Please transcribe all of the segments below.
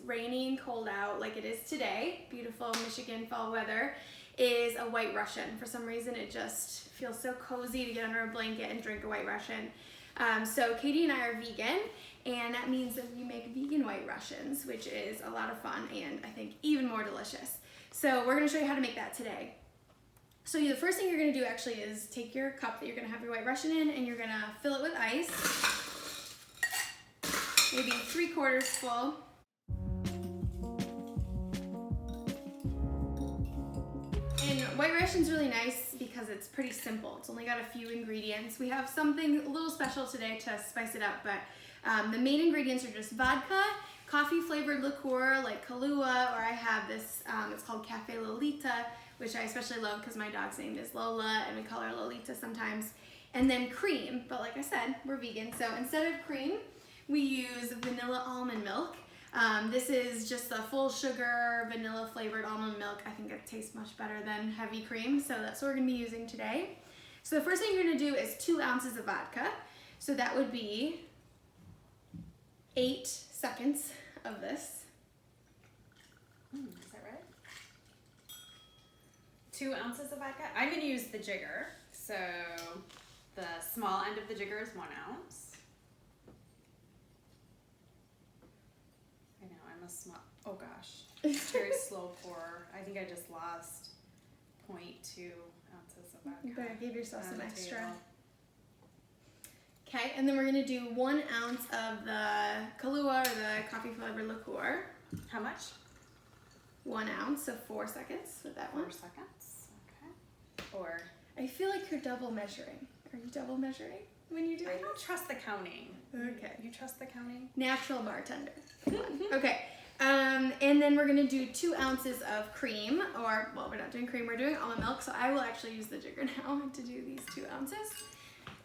rainy and cold out like it is today, beautiful Michigan fall weather, is a White Russian. For some reason it just feels so cozy to get under a blanket and drink a White Russian. So Katie and I are vegan, and that means that we make vegan White Russians, which is a lot of fun and I think even more delicious. So we're gonna show you how to make that today. So the first thing you're gonna do actually is take your cup that you're gonna have your White Russian in, and you're gonna fill it with ice, maybe 3/4 full. And White Russian's really nice because it's pretty simple. It's only got a few ingredients. We have something a little special today to spice it up, but the main ingredients are just vodka, coffee flavored liqueur like Kahlua, or I have this, it's called Cafe Lolita, which I especially love because my dog's name is Lola and we call her Lolita sometimes. And then cream, but like I said, we're vegan. So instead of cream, we use vanilla almond milk. This is just the full sugar, vanilla flavored almond milk. I think it tastes much better than heavy cream, so that's what we're gonna be using today. So the first thing you're gonna do is 2 ounces of vodka. So that would be 8 seconds of this. Is that right? 2 ounces of vodka. I'm gonna use the jigger. So the small end of the jigger is 1 ounce. I know, I'm a small, oh gosh, very slow pour. I think I just lost 0.2 ounces of vodka. You better give yourself some extra. Table. Okay, and then we're gonna do 1 ounce of the Kahlua, or the coffee flavored liqueur. How much? 1 ounce, so 4 seconds with that 4 one. seconds, okay. Or, I feel like you're double measuring. Are you double measuring when you do I it? don't trust the counting. Okay. You trust the counting? Natural bartender. Come on. Okay, and then we're gonna do 2 ounces of cream, or, well, we're not doing cream, we're doing almond milk, so I will actually use the jigger now to do these 2 ounces.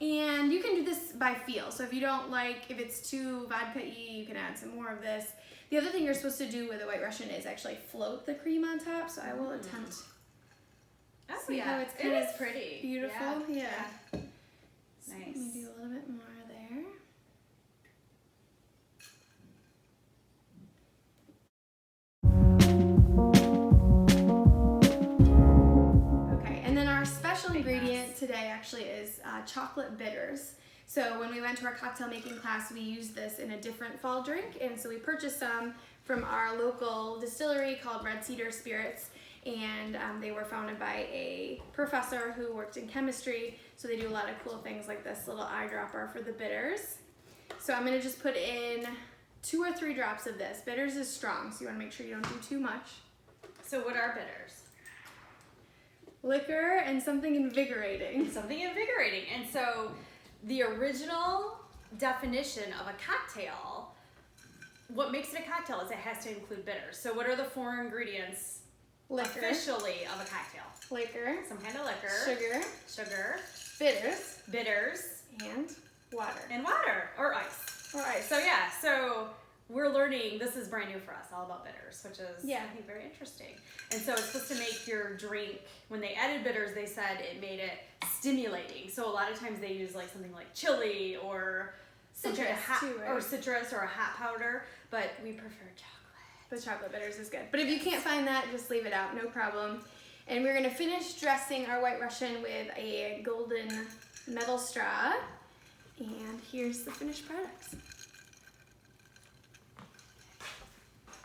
And you can do this by feel, so if you don't like, if it's too vodka-y, you can add some more of this. The other thing you're supposed to do with a White Russian is actually float the cream on top, so I will attempt. Oh, See yeah, how it's kind of pretty. beautiful? Yeah. So Nice. maybe a little bit more there. Okay, and then our special ingredient today actually is chocolate bitters. So when we went to our cocktail making class, we used this in a different fall drink, and so we purchased some from our local distillery called Red Cedar Spirits, and they were founded by a professor who worked in chemistry, so they do a lot of cool things like this little eyedropper for the bitters. So I'm gonna just put in 2 or 3 drops of this. Bitters is strong, so you wanna make sure you don't do too much. So what are bitters? Liquor and something invigorating. Something invigorating. And so the original definition of a cocktail, what makes it a cocktail is it has to include bitters. So what are the 4 ingredients officially of a cocktail? Liquor. Some kind of liquor. Sugar. Sugar. Bitters. Bitters. And water. And water. Or ice. Or ice. So yeah, so we're learning, this is brand new for us, all about bitters, which is, Yeah. I think, very interesting. And so it's supposed to make your drink, when they added bitters, they said it made it stimulating. So a lot of times they use like something like chili or Citrus too, right? or citrus or a hot powder, but we prefer chocolate. The chocolate bitters is good. But if you can't find that, just leave it out, no problem. And we're gonna finish dressing our White Russian with a golden metal straw. And here's the finished products.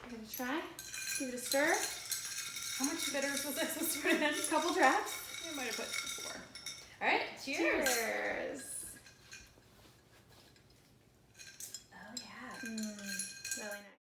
I'm gonna try, give it a stir. How much bitters was I supposed to put in? A couple drops. I might have put 4. All right, cheers. Cheers. Oh yeah. Really nice.